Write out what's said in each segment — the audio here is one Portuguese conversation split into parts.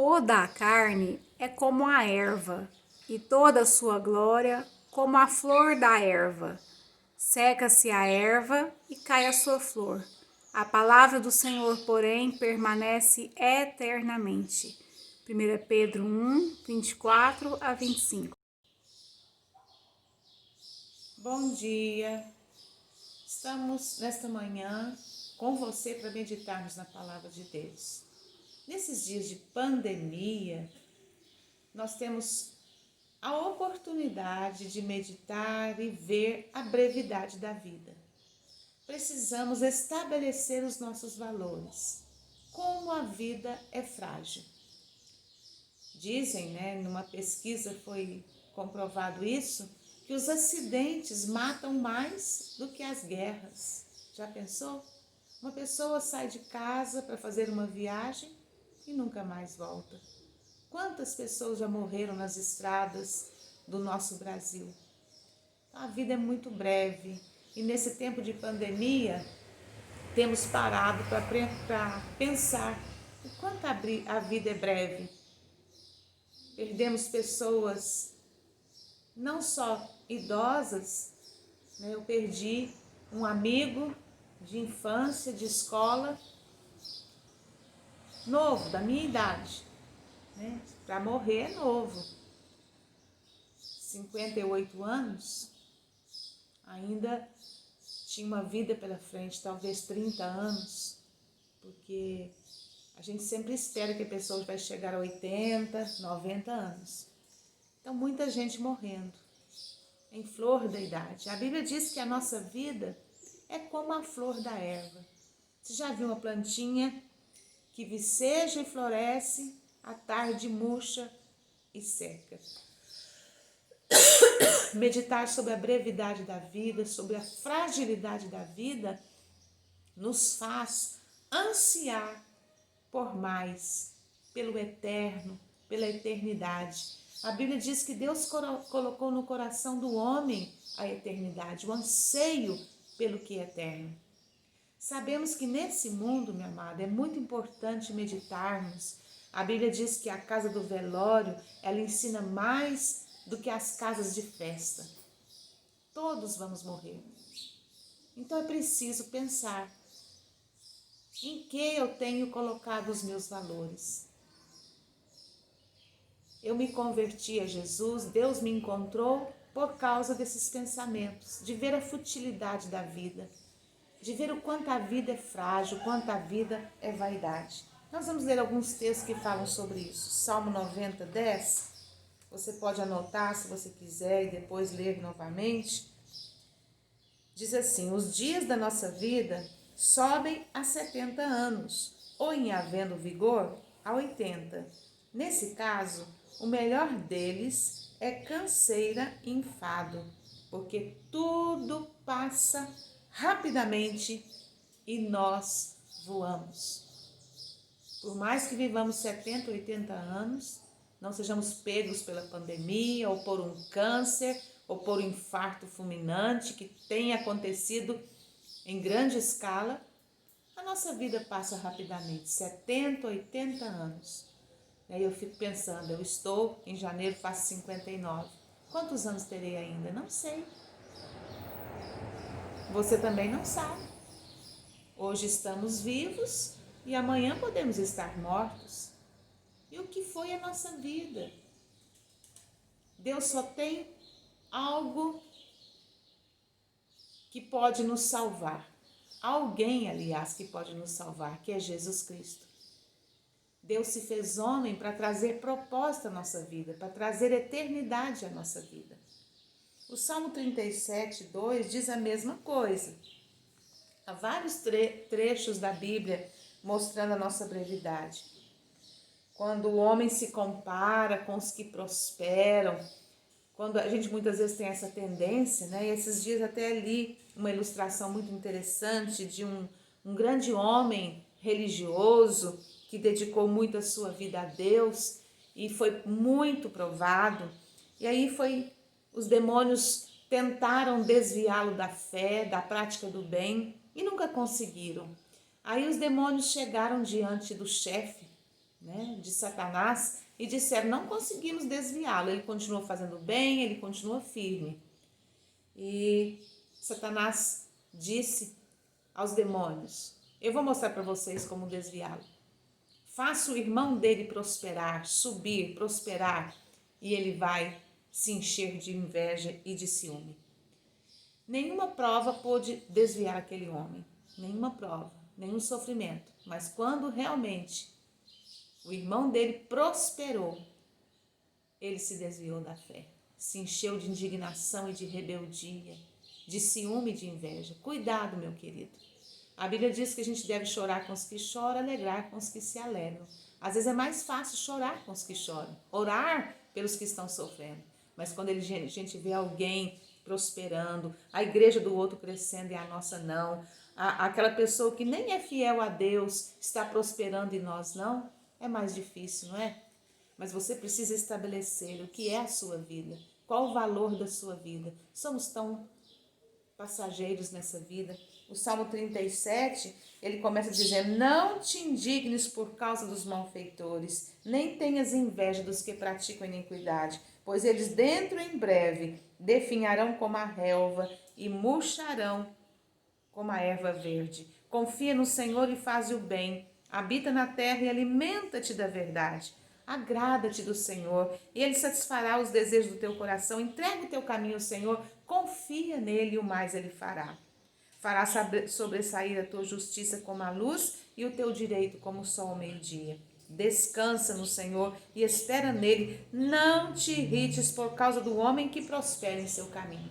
Toda a carne é como a erva, e toda a sua glória como a flor da erva. Seca-se a erva e cai a sua flor. A palavra do Senhor, porém, permanece eternamente. 1 Pedro 1, 24 a 25. Bom dia! Estamos nesta manhã com você para meditarmos na palavra de Deus. Nesses dias de pandemia, nós temos a oportunidade de meditar e ver a brevidade da vida. Precisamos estabelecer os nossos valores. Como a vida é frágil. Dizem, numa pesquisa foi comprovado isso, que os acidentes matam mais do que as guerras. Já pensou? Uma pessoa sai de casa para fazer uma viagem e nunca mais volta. Quantas pessoas já morreram nas estradas do nosso Brasil? A vida é muito breve e nesse tempo de pandemia temos parado para pensar o quanto a vida é breve. Perdemos pessoas não só idosas, eu perdi um amigo de infância, de escola, novo, da minha idade, para morrer é novo, 58 anos, ainda tinha uma vida pela frente, talvez 30 anos, porque a gente sempre espera que a pessoa vai chegar a 80, 90 anos. Então, muita gente morrendo, em flor da idade. A Bíblia diz que a nossa vida é como a flor da erva. Você já viu uma plantinha que viceja e floresce, à tarde murcha e seca? Meditar sobre a brevidade da vida, sobre a fragilidade da vida, nos faz ansiar por mais, pelo eterno, pela eternidade. A Bíblia diz que Deus colocou no coração do homem a eternidade, o anseio pelo que é eterno. Sabemos que nesse mundo, meu amado, é muito importante meditarmos. A Bíblia diz que a casa do velório, ela ensina mais do que as casas de festa. Todos vamos morrer. Então é preciso pensar em que eu tenho colocado os meus valores. Eu me converti a Jesus, Deus me encontrou por causa desses pensamentos, de ver a futilidade da vida, de ver o quanto a vida é frágil, o quanto a vida é vaidade. Nós vamos ler alguns textos que falam sobre isso. Salmo 90, 10. Você pode anotar se você quiser e depois ler novamente. Diz assim: os dias da nossa vida sobem a 70 anos, ou em havendo vigor, a 80. Nesse caso, o melhor deles é canseira e enfado, porque tudo passa rapidamente e nós voamos. Por mais que vivamos 70, 80 anos, não sejamos pegos pela pandemia ou por um câncer ou por um infarto fulminante que tenha acontecido em grande escala, a nossa vida passa rapidamente, 70, 80 anos. E aí eu fico pensando, eu estou em janeiro, faço 59. Quantos anos terei ainda? Não sei. Você também não sabe. Hoje estamos vivos e amanhã podemos estar mortos. E o que foi a nossa vida? Deus só tem algo que pode nos salvar. Alguém, aliás, que pode nos salvar, que é Jesus Cristo. Deus se fez homem para trazer propósito à nossa vida, para trazer eternidade à nossa vida. O Salmo 37, 2 diz a mesma coisa. Há vários trechos da Bíblia mostrando a nossa brevidade. Quando o homem se compara com os que prosperam, quando a gente muitas vezes tem essa tendência, e esses dias até li uma ilustração muito interessante de um grande homem religioso que dedicou muito a sua vida a Deus e foi muito provado. E aí os demônios tentaram desviá-lo da fé, da prática do bem e nunca conseguiram. Aí os demônios chegaram diante do chefe de Satanás e disseram, não conseguimos desviá-lo. Ele continuou fazendo bem, ele continua firme. E Satanás disse aos demônios, eu vou mostrar para vocês como desviá-lo. Faça o irmão dele prosperar, subir, prosperar, e ele vai se encher de inveja e de ciúme. Nenhuma prova pôde desviar aquele homem, nenhuma prova, nenhum sofrimento. Mas quando realmente o irmão dele prosperou, ele se desviou da fé, se encheu de indignação e de rebeldia, de ciúme e de inveja. Cuidado, meu querido. A Bíblia diz que a gente deve chorar com os que choram, alegrar com os que se alegram. Às vezes é mais fácil chorar com os que choram, orar pelos que estão sofrendo. Mas quando a gente vê alguém prosperando, a igreja do outro crescendo e a nossa não, aquela pessoa que nem é fiel a Deus está prosperando e nós não, é mais difícil, não é? Mas você precisa estabelecer o que é a sua vida, qual o valor da sua vida. Somos tão passageiros nessa vida. O Salmo 37, ele começa dizendo, não te indignes por causa dos malfeitores, nem tenhas inveja dos que praticam iniquidade, pois eles dentro em breve definharão como a relva e murcharão como a erva verde. Confia no Senhor e faz o bem, habita na terra e alimenta-te da verdade. Agrada-te do Senhor e Ele satisfará os desejos do teu coração. Entrega o teu caminho ao Senhor, confia nele e o mais Ele fará. Fará sobressair a tua justiça como a luz e o teu direito como o sol ao meio-dia. Descansa no Senhor e espera nele. Não te irrites por causa do homem que prospera em seu caminho.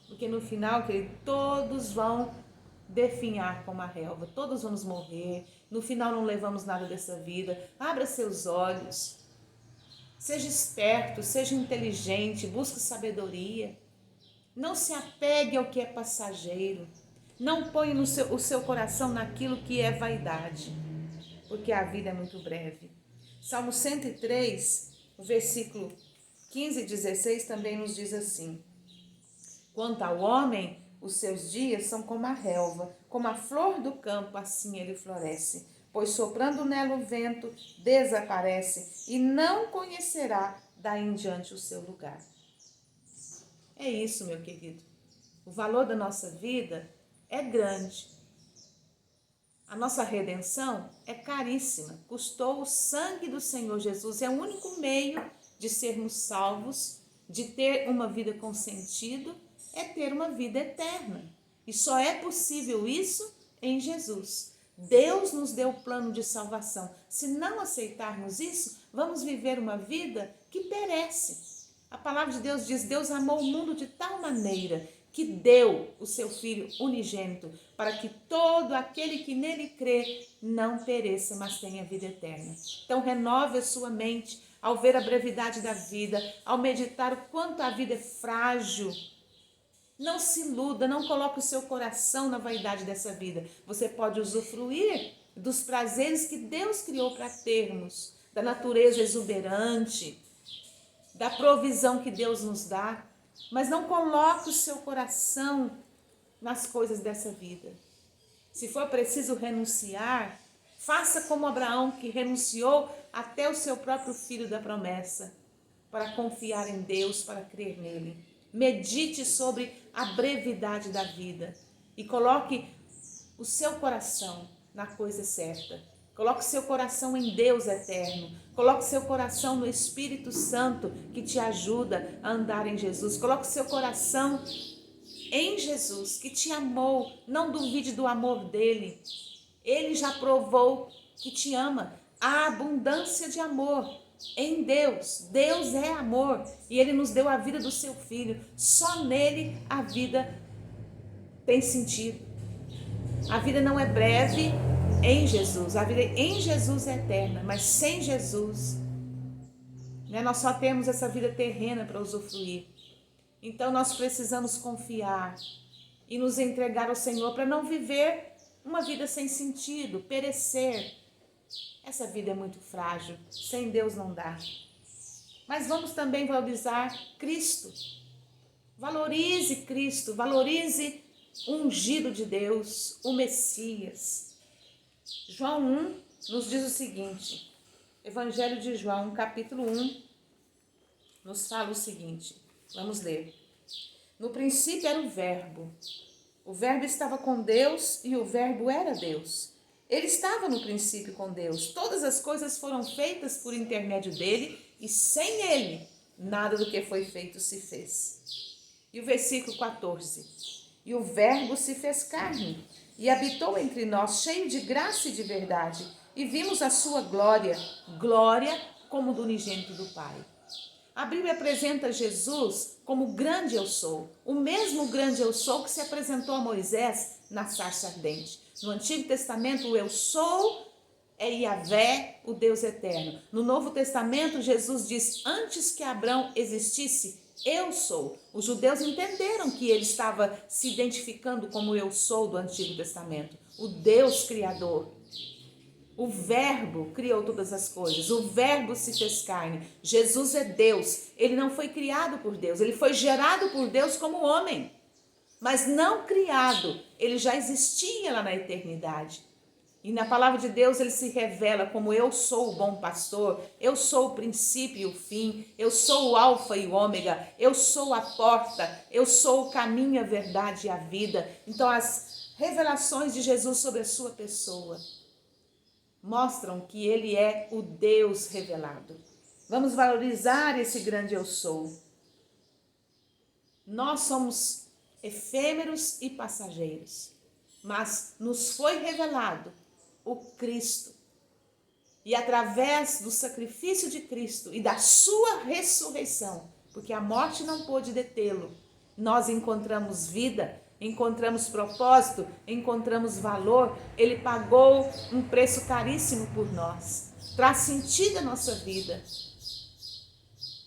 Porque no final, querido, todos vão definhar como a relva, todos vamos morrer. No final não levamos nada dessa vida. Abra seus olhos. Seja esperto, seja inteligente, busque sabedoria. Não se apegue ao que é passageiro. Não ponha o seu coração naquilo que é vaidade, porque a vida é muito breve. Salmo 103, o versículo 15 e 16 também nos diz assim, quanto ao homem, os seus dias são como a relva, como a flor do campo, assim ele floresce, pois soprando nela o vento, desaparece e não conhecerá daí em diante o seu lugar. É isso, meu querido. O valor da nossa vida é grande. A nossa redenção é caríssima. Custou o sangue do Senhor Jesus. É o único meio de sermos salvos, de ter uma vida com sentido, é ter uma vida eterna. E só é possível isso em Jesus. Deus nos deu o plano de salvação. Se não aceitarmos isso, vamos viver uma vida que perece. A palavra de Deus diz, Deus amou o mundo de tal maneira que deu o seu Filho unigênito para que todo aquele que nele crê não pereça, mas tenha vida eterna. Então renove a sua mente ao ver a brevidade da vida, ao meditar o quanto a vida é frágil. Não se iluda, não coloque o seu coração na vaidade dessa vida. Você pode usufruir dos prazeres que Deus criou para termos, da natureza exuberante, da provisão que Deus nos dá, mas não coloque o seu coração nas coisas dessa vida. Se for preciso renunciar, faça como Abraão, que renunciou até o seu próprio filho da promessa, para confiar em Deus, para crer nele. Medite sobre a brevidade da vida e coloque o seu coração na coisa certa. Coloque seu coração em Deus eterno. Coloque seu coração no Espírito Santo que te ajuda a andar em Jesus. Coloque seu coração em Jesus que te amou. Não duvide do amor dele. Ele já provou que te ama. Há abundância de amor em Deus. Deus é amor e ele nos deu a vida do seu Filho. Só nele a vida tem sentido. A vida não é breve em Jesus, a vida em Jesus é eterna, mas sem Jesus, nós só temos essa vida terrena para usufruir. Então nós precisamos confiar e nos entregar ao Senhor para não viver uma vida sem sentido, perecer. Essa vida é muito frágil, sem Deus não dá. Mas vamos também valorizar Cristo. Valorize Cristo, valorize o ungido de Deus, o Messias. João 1 nos diz o seguinte, Evangelho de João, capítulo 1, nos fala o seguinte. Vamos ler. No princípio era o Verbo. O Verbo estava com Deus e o Verbo era Deus. Ele estava no princípio com Deus. Todas as coisas foram feitas por intermédio dele e sem ele, nada do que foi feito se fez. E o versículo 14. E o Verbo se fez carne e habitou entre nós, cheio de graça e de verdade. E vimos a sua glória, glória como do unigênito do Pai. A Bíblia apresenta Jesus como grande eu sou, o mesmo grande eu sou que se apresentou a Moisés na sarça ardente. No Antigo Testamento, o eu sou é Yahvé, o Deus eterno. No Novo Testamento, Jesus diz, antes que Abrão existisse, eu sou. Os judeus entenderam que ele estava se identificando como eu sou do Antigo Testamento, o Deus Criador. O Verbo criou todas as coisas, o Verbo se fez carne. Jesus é Deus, ele não foi criado por Deus, ele foi gerado por Deus como homem, mas não criado, ele já existia lá na eternidade. E na palavra de Deus ele se revela como eu sou o bom pastor, eu sou o princípio e o fim, eu sou o alfa e o ômega, eu sou a porta, eu sou o caminho, a verdade e a vida. Então as revelações de Jesus sobre a sua pessoa mostram que ele é o Deus revelado. Vamos valorizar esse grande eu sou. Nós somos efêmeros e passageiros, mas nos foi revelado o Cristo. E através do sacrifício de Cristo e da sua ressurreição, porque a morte não pôde detê-lo, nós encontramos vida, encontramos propósito, encontramos valor. Ele pagou um preço caríssimo por nós, traz sentido à nossa vida.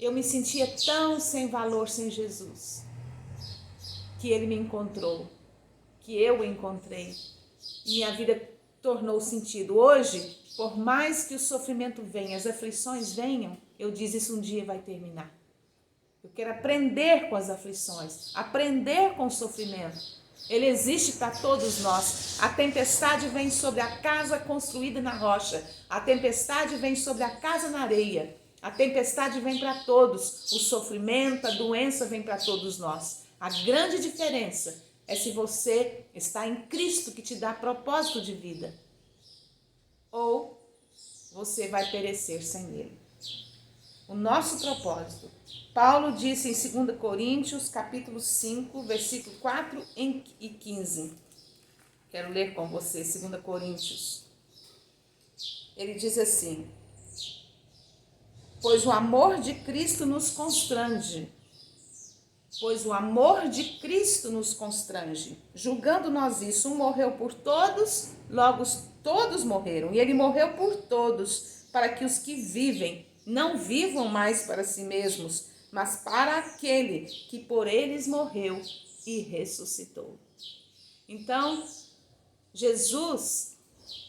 Eu me sentia tão sem valor sem Jesus, que ele me encontrou, que eu o encontrei, e minha vida tornou sentido. Hoje, por mais que o sofrimento venha, as aflições venham, eu digo, isso um dia vai terminar. Eu quero aprender com as aflições, aprender com o sofrimento. Ele existe para todos nós. A tempestade vem sobre a casa construída na rocha. A tempestade vem sobre a casa na areia. A tempestade vem para todos. O sofrimento, a doença vem para todos nós. A grande diferença é se você está em Cristo, que te dá propósito de vida, ou você vai perecer sem ele. O nosso propósito. Paulo disse em 2 Coríntios, capítulo 5, versículo 4 e 15. Quero ler com você, 2 Coríntios. Ele diz assim: pois o amor de Cristo nos constrange. Pois o amor de Cristo nos constrange. Julgando nós isso, um morreu por todos, logo todos morreram. E ele morreu por todos, para que os que vivem não vivam mais para si mesmos, mas para aquele que por eles morreu e ressuscitou. Então, Jesus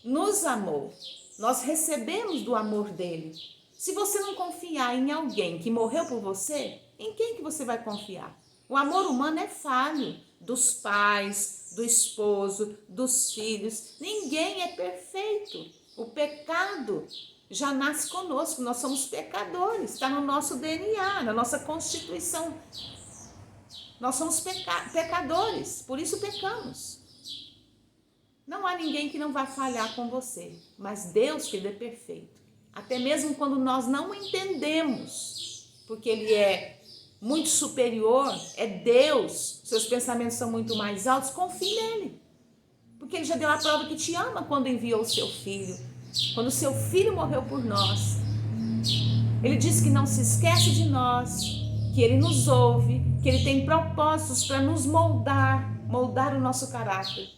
nos amou. Nós recebemos do amor dele. Se você não confiar em alguém que morreu por você, em quem que você vai confiar? O amor humano é falho, dos pais, do esposo, dos filhos. Ninguém é perfeito. O pecado já nasce conosco, nós somos pecadores, está no nosso DNA, na nossa constituição. Nós somos pecadores, por isso pecamos. Não há ninguém que não vá falhar com você, mas Deus, que ele é perfeito. Até mesmo quando nós não entendemos, porque ele é muito superior, é Deus, seus pensamentos são muito mais altos, confie nele. Porque ele já deu a prova que te ama quando enviou o seu filho. Quando o seu filho morreu por nós. Ele diz que não se esquece de nós, que ele nos ouve, que ele tem propósitos para nos moldar o nosso caráter.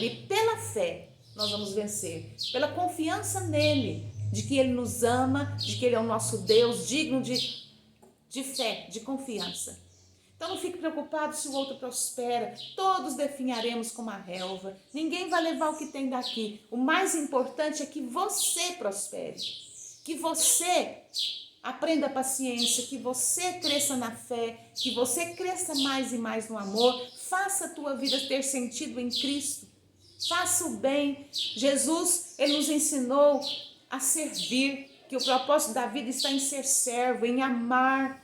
E pela fé nós vamos vencer, pela confiança nele, de que ele nos ama, de que ele é o nosso Deus, digno de fé, de confiança. Então não fique preocupado se o outro prospera, todos definharemos como a relva, ninguém vai levar o que tem daqui. O mais importante é que você prospere, que você aprenda paciência, que você cresça na fé, que você cresça mais e mais no amor, faça a tua vida ter sentido em Cristo, faça o bem. Jesus, ele nos ensinou a servir, que o propósito da vida está em ser servo, em amar.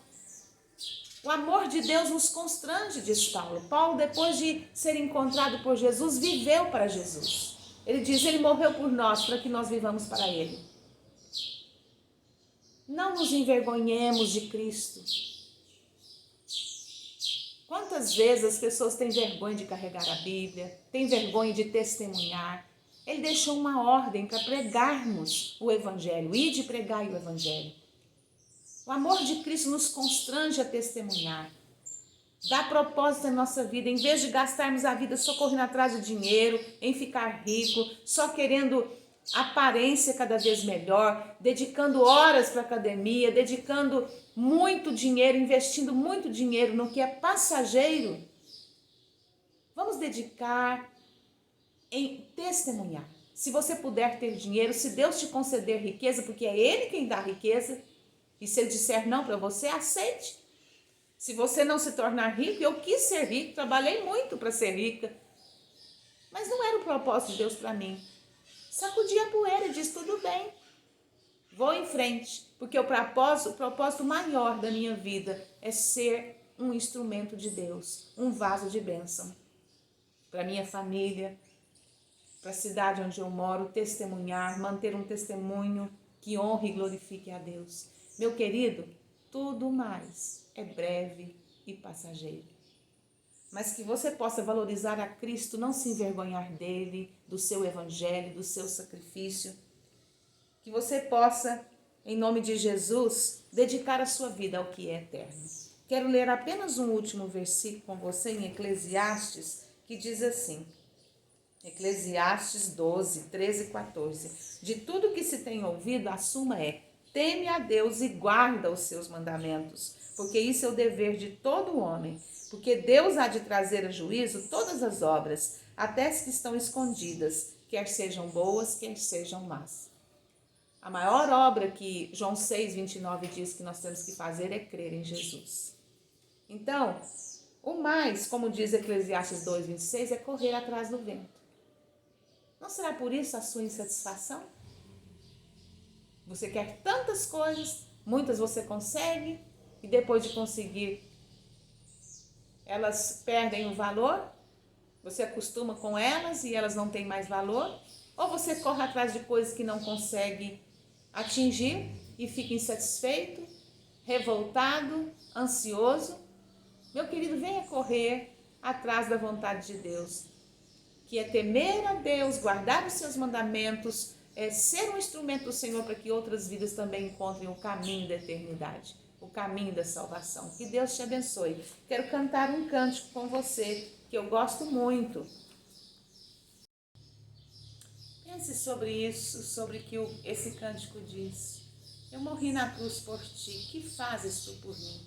O amor de Deus nos constrange, diz Paulo. Paulo, depois de ser encontrado por Jesus, viveu para Jesus. Ele diz, ele morreu por nós, para que nós vivamos para ele. Não nos envergonhemos de Cristo. Quantas vezes as pessoas têm vergonha de carregar a Bíblia, têm vergonha de testemunhar. Ele deixou uma ordem para pregarmos o Evangelho, ide pregai o Evangelho. O amor de Cristo nos constrange a testemunhar. Dá propósito à nossa vida, em vez de gastarmos a vida só correndo atrás do dinheiro, em ficar rico, só querendo aparência cada vez melhor, dedicando horas para a academia, dedicando muito dinheiro, investindo muito dinheiro no que é passageiro. Vamos dedicar em testemunhar. Se você puder ter dinheiro, se Deus te conceder riqueza, porque é Ele quem dá riqueza, e se Ele disser não para você, aceite. Se você não se tornar rico, eu quis ser rico, trabalhei muito para ser rica, mas não era o propósito de Deus para mim. Sacudi a poeira e disse, tudo bem, vou em frente, porque o propósito maior da minha vida é ser um instrumento de Deus, um vaso de bênção para minha família, para a cidade onde eu moro, testemunhar, manter um testemunho que honre e glorifique a Deus. Meu querido, tudo mais é breve e passageiro. Mas que você possa valorizar a Cristo, não se envergonhar dele, do seu evangelho, do seu sacrifício. Que você possa, em nome de Jesus, dedicar a sua vida ao que é eterno. Quero ler apenas um último versículo com você em Eclesiastes, que diz assim, Eclesiastes 12, 13 e 14. De tudo que se tem ouvido, a suma é, teme a Deus e guarda os seus mandamentos, porque isso é o dever de todo homem, porque Deus há de trazer a juízo todas as obras, até as que estão escondidas, quer sejam boas, quer sejam más. A maior obra que João 6, 29 diz que nós temos que fazer é crer em Jesus. Então, o mais, como diz Eclesiastes 2, 26, é correr atrás do vento. Não será por isso a sua insatisfação? Você quer tantas coisas, muitas você consegue, e depois de conseguir, elas perdem o valor? Você acostuma com elas e elas não têm mais valor? Ou você corre atrás de coisas que não consegue atingir e fica insatisfeito, revoltado, ansioso? Meu querido, venha correr atrás da vontade de Deus, que é temer a Deus, guardar os seus mandamentos, é ser um instrumento do Senhor para que outras vidas também encontrem o caminho da eternidade, o caminho da salvação. Que Deus te abençoe. Quero cantar um cântico com você, que eu gosto muito. Pense sobre isso, sobre o que esse cântico diz. Eu morri na cruz por ti, que fazes tu por mim?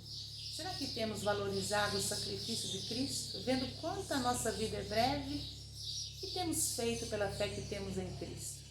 Será que temos valorizado o sacrifício de Cristo, vendo quanto a nossa vida é breve? O que temos feito pela fé que temos em Cristo?